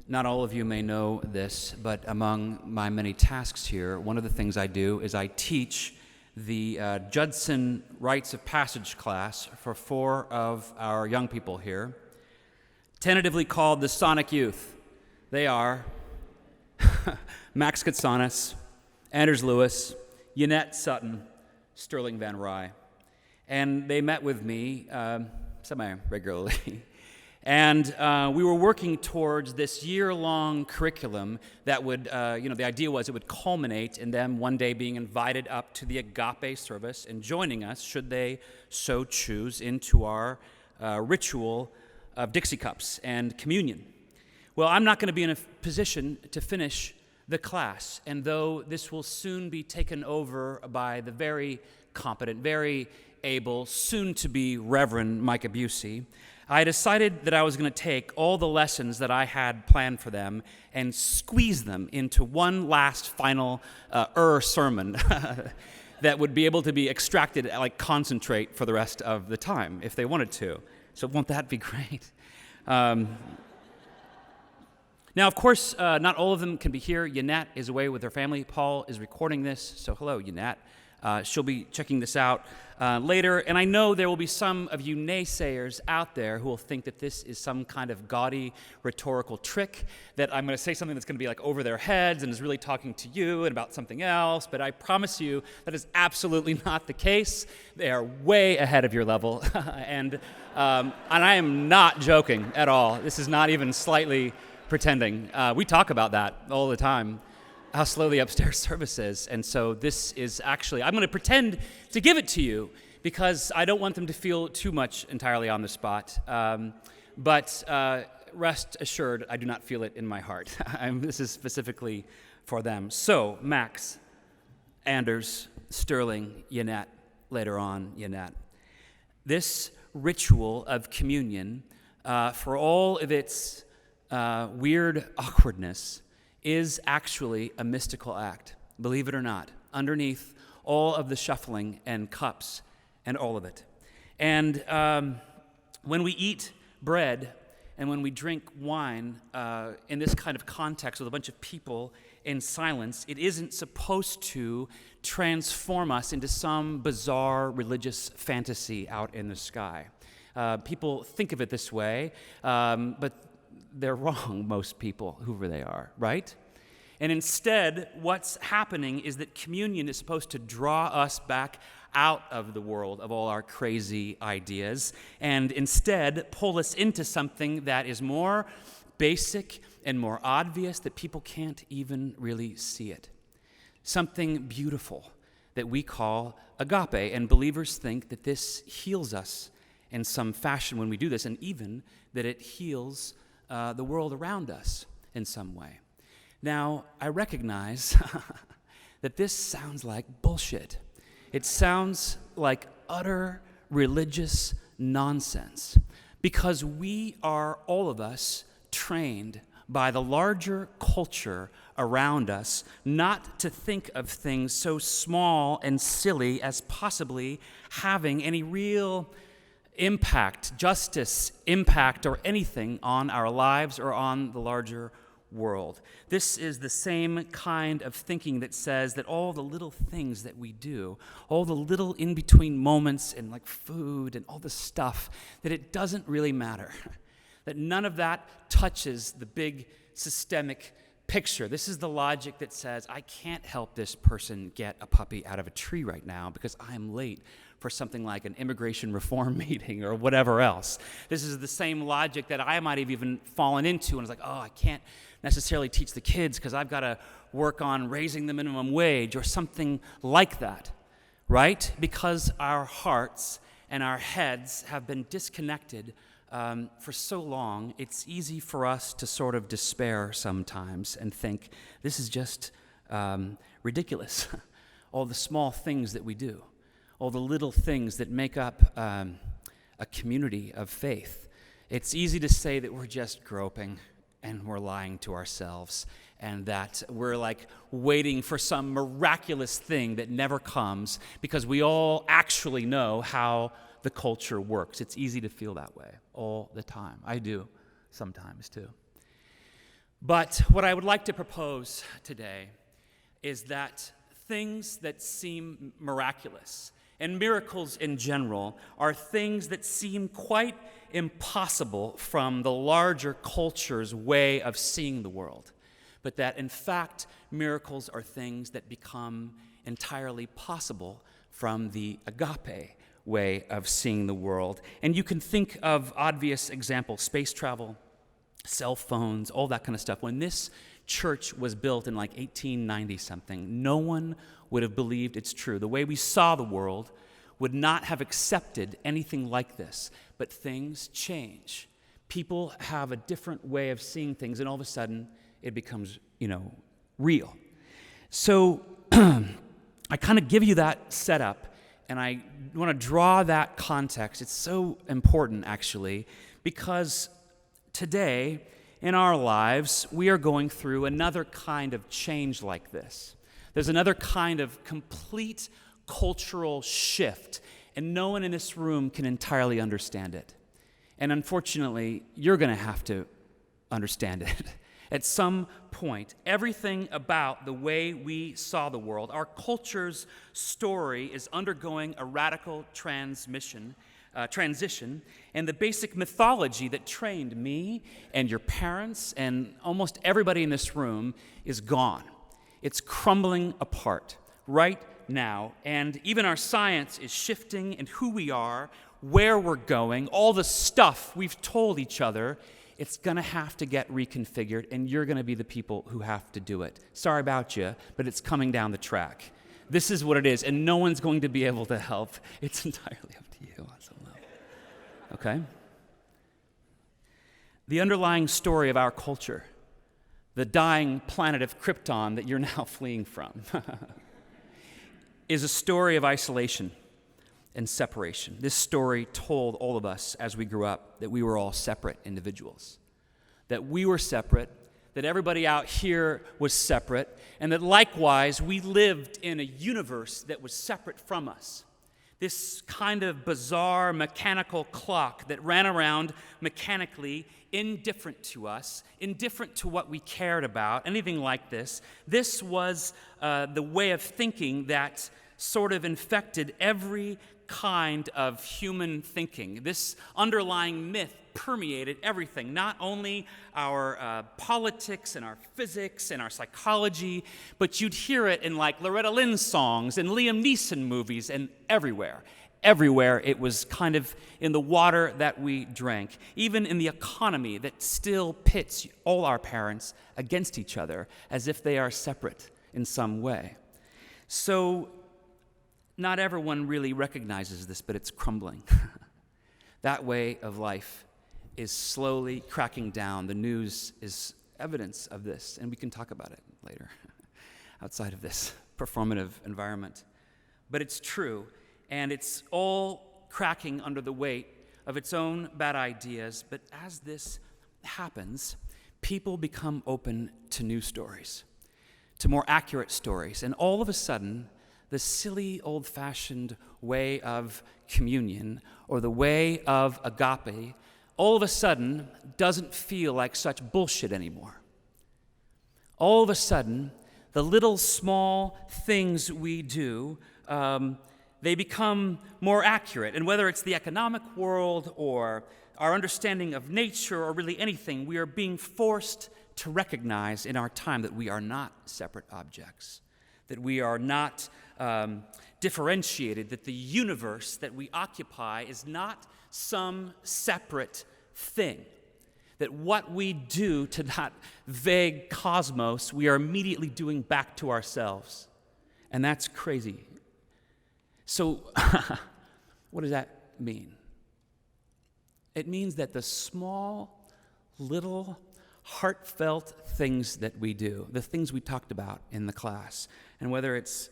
Not all of you may know this, but among my many tasks here, one of the things I do is I teach the Judson Rites of Passage class for 4 of our young people here, tentatively called the Sonic Youth. They are Max Katsanis, Anders Lewis, Yannette Sutton, Sterling Van Rye. And they met with me semi-regularly. And we were working towards this year-long curriculum that would, the idea was it would culminate in them one day being invited up to the agape service and joining us, should they so choose, into our ritual of Dixie Cups and communion. Well, I'm not going to be in a position to finish the class, and though this will soon be taken over by the very competent, very able, soon-to-be Reverend Micah Busey, I decided that I was going to take all the lessons that I had planned for them and squeeze them into one last final sermon that would be able to be extracted like concentrate for the rest of the time if they wanted to. So won't that be great? Now, of course, not all of them can be here. Yannette is away with her family. Paul is recording this, so hello, Yannette. She'll be checking this out later, and I know there will be some of you naysayers out there who will think that this is some kind of gaudy rhetorical trick, that I'm going to say something that's going to be like over their heads and is really talking to you and about something else, but I promise you that is absolutely not the case. They are way ahead of your level, and I am not joking at all. This is not even slightly pretending. We talk about that all the time, how slow the upstairs service is. And so this is actually, I'm going to pretend to give it to you because I don't want them to feel too much entirely on the spot. But rest assured, I do not feel it in my heart. This is specifically for them. So, Max, Anders, Sterling, Yannette, later on, Yannette. This ritual of communion, for all of its weird awkwardness, is actually a mystical act, believe it or not, underneath all of the shuffling and cups and all of it. And when we eat bread and when we drink wine in this kind of context with a bunch of people in silence, it isn't supposed to transform us into some bizarre religious fantasy out in the sky. People think of it this way, but they're wrong, most people, whoever they are, right? And instead, what's happening is that communion is supposed to draw us back out of the world of all our crazy ideas and instead pull us into something that is more basic and more obvious, that people can't even really see it. Something beautiful that we call agape, and believers think that this heals us in some fashion when we do this, and even that it heals the world around us in some way. Now, I recognize that this sounds like bullshit. It sounds like utter religious nonsense because we are, all of us, trained by the larger culture around us not to think of things so small and silly as possibly having any real impact, justice, impact, or anything on our lives or on the larger world. This is the same kind of thinking that says that all the little things that we do, all the little in-between moments and like food and all the stuff, that it doesn't really matter. That none of that touches the big systemic picture. This is the logic that says, I can't help this person get a puppy out of a tree right now because I'm late for something like an immigration reform meeting or whatever else. This is the same logic that I might have even fallen into, and it's like, oh, I can't necessarily teach the kids because I've got to work on raising the minimum wage or something like that, right? Because our hearts and our heads have been disconnected for so long, it's easy for us to sort of despair sometimes and think, this is just ridiculous. All the small things that we do, all the little things that make up a community of faith. It's easy to say that we're just groping and we're lying to ourselves and that we're like waiting for some miraculous thing that never comes because we all actually know how the culture works. It's easy to feel that way all the time. I do sometimes too. But what I would like to propose today is that things that seem miraculous, and miracles in general, are things that seem quite impossible from the larger culture's way of seeing the world. But that, in fact, miracles are things that become entirely possible from the agape way of seeing the world. And you can think of obvious examples: space travel, cell phones, all that kind of stuff. When this church was built in like 1890-something, no one would have believed it's true. The way we saw the world would not have accepted anything like this. But things change. People have a different way of seeing things, and all of a sudden, it becomes, real. So I kind of give you that setup, and I want to draw that context. It's so important, actually, because today, in our lives, we are going through another kind of change like this. There's another kind of complete cultural shift, and no one in this room can entirely understand it. And unfortunately, you're going to have to understand it. At some point, everything about the way we saw the world, our culture's story, is undergoing a radical transition, and the basic mythology that trained me and your parents and almost everybody in this room is gone. It's crumbling apart right now, and even our science is shifting, and who we are, where we're going, all the stuff we've told each other, it's going to have to get reconfigured, and you're going to be the people who have to do it. Sorry about you, but it's coming down the track. This is what it is, and no one's going to be able to help. It's entirely up to you on some level. Okay? The underlying story of our culture, the dying planet of Krypton that you're now fleeing from, is a story of isolation and separation. This story told all of us as we grew up that we were all separate individuals, that we were separate, that everybody out here was separate, and that likewise we lived in a universe that was separate from us. This kind of bizarre mechanical clock that ran around mechanically, indifferent to us, indifferent to what we cared about, anything like this. This was the way of thinking that sort of infected every kind of human thinking. This underlying myth permeated everything, not only our politics and our physics and our psychology, but you'd hear it in like Loretta Lynn songs and Liam Neeson movies and everywhere. Everywhere it was kind of in the water that we drank, even in the economy that still pits all our parents against each other as if they are separate in some way. So not everyone really recognizes this, but it's crumbling. That way of life is slowly cracking down. The news is evidence of this, and we can talk about it later outside of this performative environment. But it's true, and it's all cracking under the weight of its own bad ideas. But as this happens, people become open to new stories, to more accurate stories, and all of a sudden, the silly, old-fashioned way of communion or the way of agape all of a sudden doesn't feel like such bullshit anymore. All of a sudden, the little small things we do, they become more accurate. And whether it's the economic world or our understanding of nature or really anything, we are being forced to recognize in our time that we are not separate objects, that we are not differentiated, that the universe that we occupy is not some separate thing, that what we do to that vague cosmos, we are immediately doing back to ourselves. And that's crazy. So what does that mean? It means that the small, little, heartfelt things that we do, the things we talked about in the class, and whether it's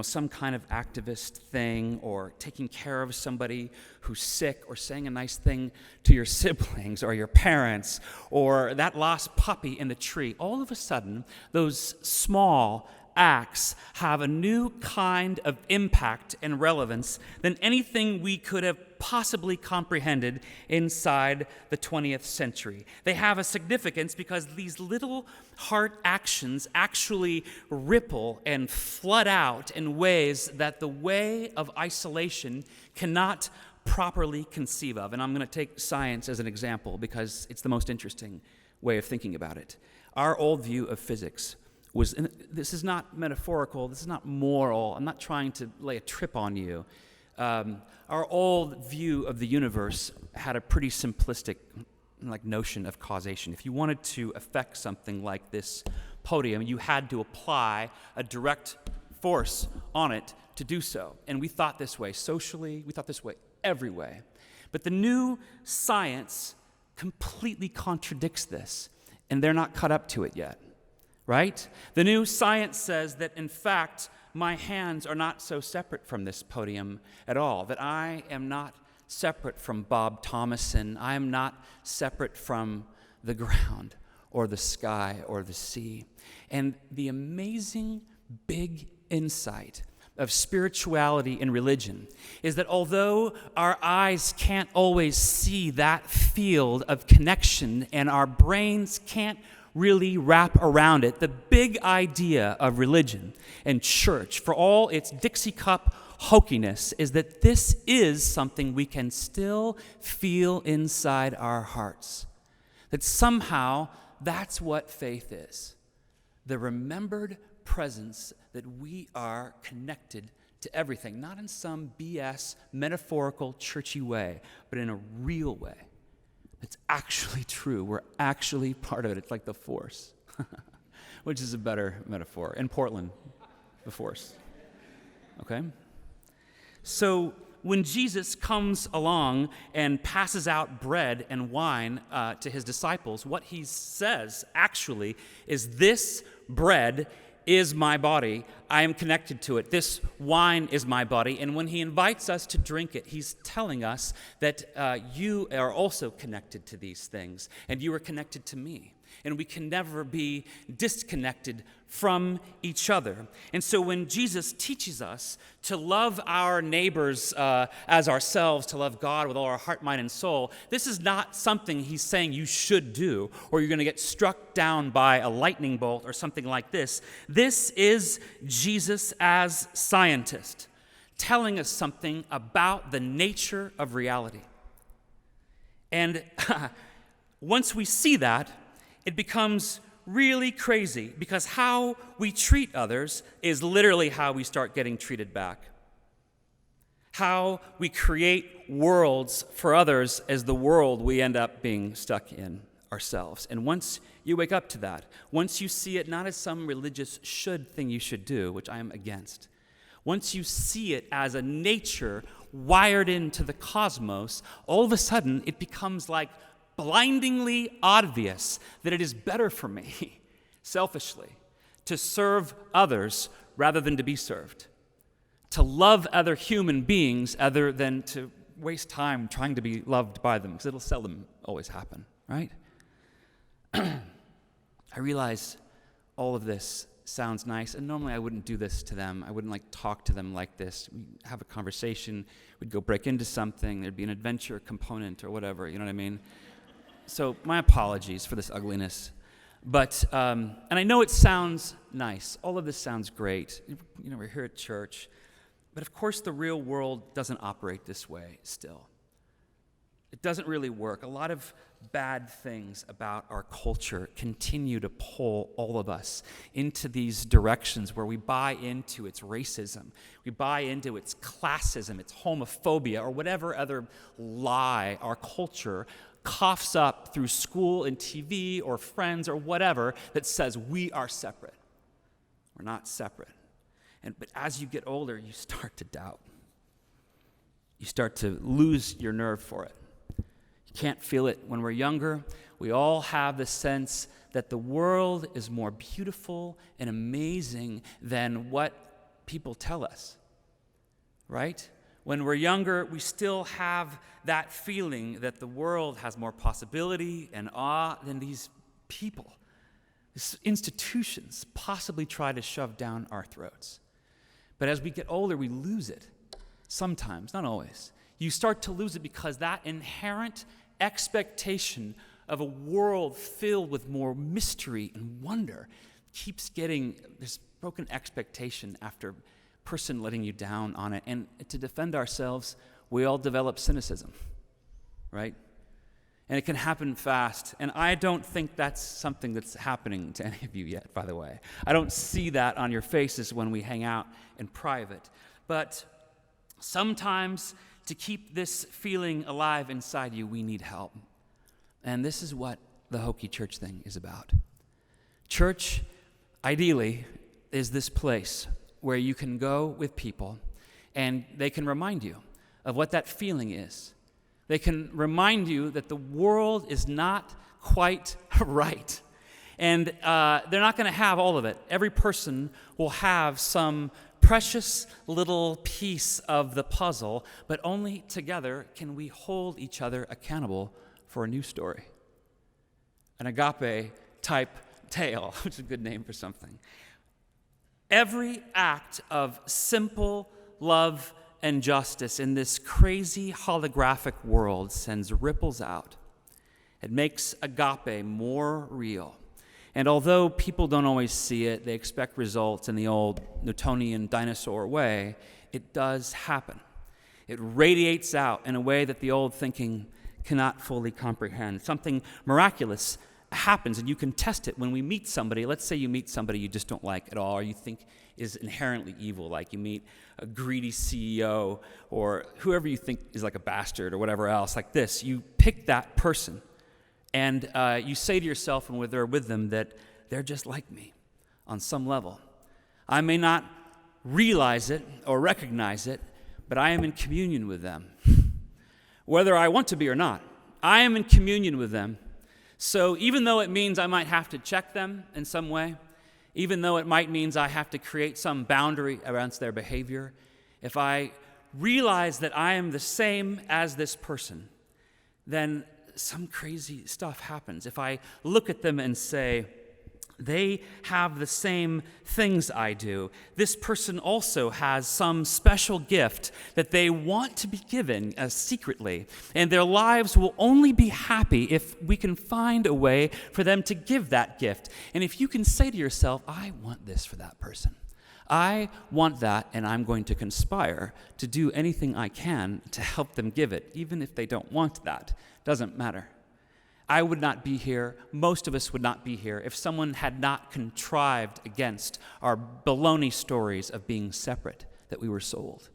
some kind of activist thing or taking care of somebody who's sick or saying a nice thing to your siblings or your parents or that lost puppy in the tree, all of a sudden, those small acts have a new kind of impact and relevance than anything we could have possibly comprehended inside the 20th century. They have a significance because these little heart actions actually ripple and flood out in ways that the way of isolation cannot properly conceive of. And I'm going to take science as an example because it's the most interesting way of thinking about it. Our old view of physics was, and this is not metaphorical, this is not moral, I'm not trying to lay a trip on you. Our old view of the universe had a pretty simplistic notion of causation. If you wanted to affect something like this podium, you had to apply a direct force on it to do so. And we thought this way socially, we thought this way every way. But the new science completely contradicts this, and they're not caught up to it yet, right? The new science says that, in fact, my hands are not so separate from this podium at all, that I am not separate from Bob Thomason. I am not separate from the ground or the sky or the sea. And the amazing big insight of spirituality and religion is that although our eyes can't always see that field of connection and our brains can't really wrap around it, the big idea of religion and church, for all its Dixie cup hokiness, is that this is something we can still feel inside our hearts. That somehow that's what faith is. The remembered presence that we are connected to everything, not in some BS, metaphorical, churchy way, but in a real way. It's actually true. We're actually part of it. It's like the Force, which is a better metaphor. In Portland, the Force. Okay? So when Jesus comes along and passes out bread and wine to his disciples, what he says actually is, this bread is my body. I am connected to it. This wine is my body. And when he invites us to drink it, he's telling us that you are also connected to these things, and you are connected to me. And we can never be disconnected from each other. And so when Jesus teaches us to love our neighbors as ourselves, to love God with all our heart, mind, and soul, this is not something he's saying you should do, or you're going to get struck down by a lightning bolt or something like this. This is Jesus as scientist, telling us something about the nature of reality. And once we see that, it becomes really crazy, because how we treat others is literally how we start getting treated back. How we create worlds for others as the world we end up being stuck in ourselves. And once you wake up to that, once you see it not as some religious thing you should do, which I am against, once you see it as a nature wired into the cosmos, all of a sudden it becomes like blindingly obvious that it is better for me, selfishly, to serve others rather than to be served, to love other human beings other than to waste time trying to be loved by them, because it'll seldom always happen, right? I realize all of this sounds nice, and normally I wouldn't do this to them. I wouldn't talk to them like this. We'd have a conversation, we'd go break into something, there'd be an adventure component or whatever, you know what I mean? So my apologies for this ugliness. But, and I know it sounds nice. All of this sounds great. We're here at church. But of course, the real world doesn't operate this way still. It doesn't really work. A lot of bad things about our culture continue to pull all of us into these directions where we buy into its racism, we buy into its classism, its homophobia, or whatever other lie our culture coughs up through school and TV or friends or whatever that says we are separate. We're not separate. But as you get older, you start to doubt. You start to lose your nerve for it. You can't feel it when we're younger. We all have the sense that the world is more beautiful and amazing than what people tell us, right? When we're younger, we still have that feeling that the world has more possibility and awe than these people. institutions possibly try to shove down our throats. But as we get older, we lose it. Sometimes, not always. You start to lose it because that inherent expectation of a world filled with more mystery and wonder keeps getting this broken expectation after person letting you down on it. And to defend ourselves, we all develop cynicism, right? And it can happen fast. And I don't think that's something that's happening to any of you yet, by the way. I don't see that on your faces when we hang out in private. But sometimes to keep this feeling alive inside you, we need help. And this is what the Hokey Church thing is about. Church, ideally, is this place where you can go with people and they can remind you of what that feeling is. They can remind you that the world is not quite right. And they're not going to have all of it. Every person will have some precious little piece of the puzzle, but only together can we hold each other accountable for a new story. An agape-type tale, which is a good name for something. Every act of simple love and justice in this crazy holographic world sends ripples out. It makes agape more real. And although people don't always see it, they expect results in the old Newtonian dinosaur way, it does happen. It radiates out in a way that the old thinking cannot fully comprehend. Something miraculous happens, and you can test it when we meet somebody. Let's say you meet somebody you just don't like at all, or you think is inherently evil, like you meet a greedy CEO or whoever you think is like a bastard or whatever else, like this. You pick that person, and you say to yourself when they're with them that they're just like me on some level. I may not realize it or recognize it, but I am in communion with them. Whether I want to be or not, I am in communion with them. So even though it means I might have to check them in some way, even though it might mean I have to create some boundary around their behavior, if I realize that I am the same as this person, then some crazy stuff happens. If I look at them and say, they have the same things I do. This person also has some special gift that they want to be given secretly, and their lives will only be happy if we can find a way for them to give that gift. And if you can say to yourself, I want this for that person. I want that, and I'm going to conspire to do anything I can to help them give it, even if they don't want that. Doesn't matter. I would not be here, most of us would not be here, if someone had not contrived against our baloney stories of being separate that we were sold.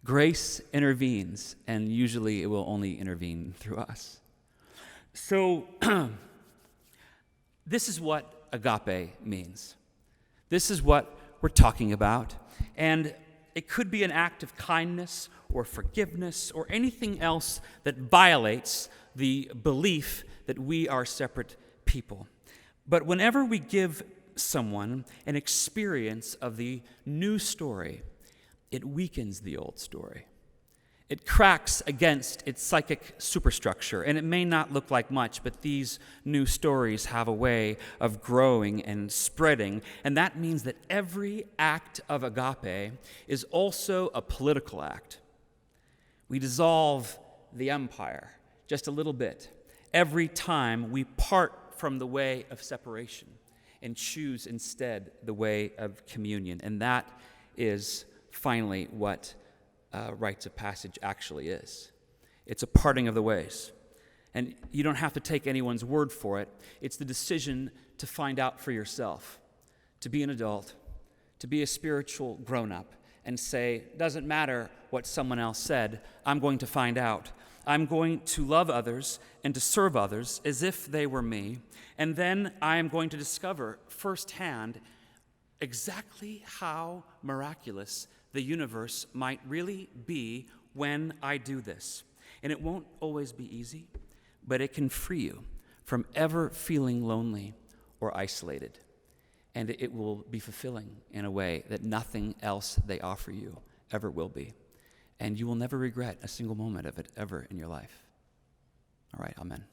Grace intervenes, and usually it will only intervene through us. So, this is what agape means. This is what we're talking about. And it could be an act of kindness or forgiveness or anything else that violates the belief that we are separate people. But whenever we give someone an experience of the new story, it weakens the old story. It cracks against its psychic superstructure, and it may not look like much, but these new stories have a way of growing and spreading, and that means that every act of agape is also a political act. We dissolve the empire just a little bit every time we part from the way of separation and choose instead the way of communion. And that is finally what rites of passage actually is. It's a parting of the ways. And you don't have to take anyone's word for it. It's the decision to find out for yourself, to be an adult, to be a spiritual grown-up, and say, doesn't matter what someone else said, I'm going to find out. I'm going to love others and to serve others as if they were me, and then I am going to discover firsthand exactly how miraculous the universe might really be when I do this. And it won't always be easy, but it can free you from ever feeling lonely or isolated. And it will be fulfilling in a way that nothing else they offer you ever will be. And you will never regret a single moment of it ever in your life. All right, amen.